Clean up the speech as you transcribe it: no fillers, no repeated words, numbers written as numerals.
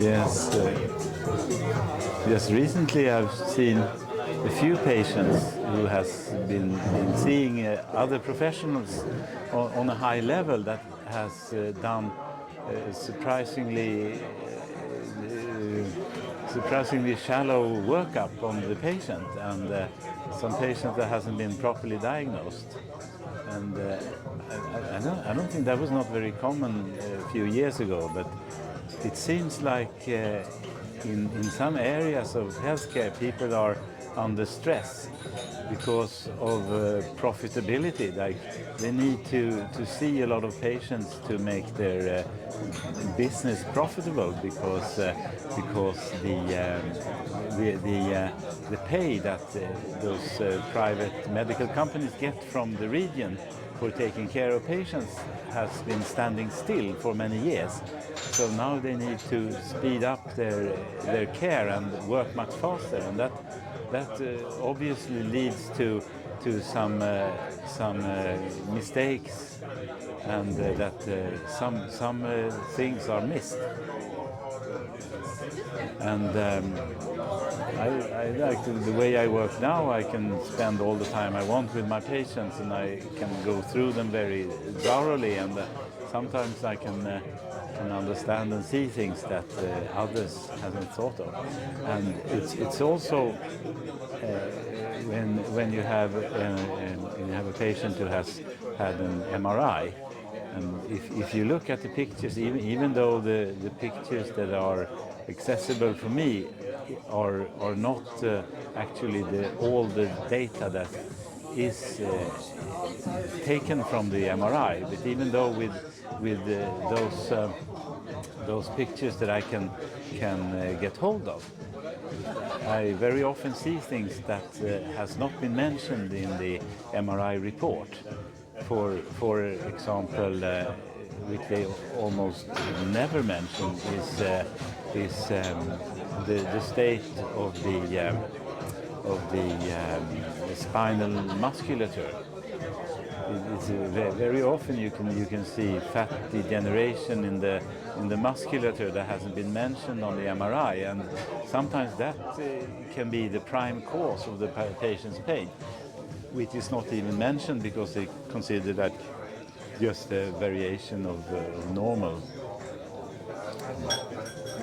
Yes, just recently I've seen a few patients who has been seeing other professionals on a high level that has done surprisingly shallow workup on the patient, and some patient that hasn't been properly diagnosed. And I don't think that was not very common a few years ago, but it seems like in some areas of healthcare people are under stress because of profitability. Like they need to see a lot of patients to make their business profitable, because the pay that those private medical companies get from the region for taking care of patients has been standing still for many years. So now they need to speed up their care and work much faster, and that obviously leads to some mistakes, and that some things are missed. And I like the way I work now. I can spend all the time I want with my patients, and I can go through them very thoroughly, and sometimes I can understand and see things that others haven't thought of. And it's also when you have a patient who has had an MRI, and if you look at the pictures, even though the pictures that are accessible for me are not actually all the data that is taken from the MRI, but even though with those pictures that I can get hold of, I very often see things that has not been mentioned in the MRI report. For example, which they almost never mention is the state of the spinal musculature. It's very often you can see fat degeneration in the musculature that hasn't been mentioned on the MRI, and sometimes that can be the prime cause of the patient's pain, which is not even mentioned because they consider that just a variation of normal.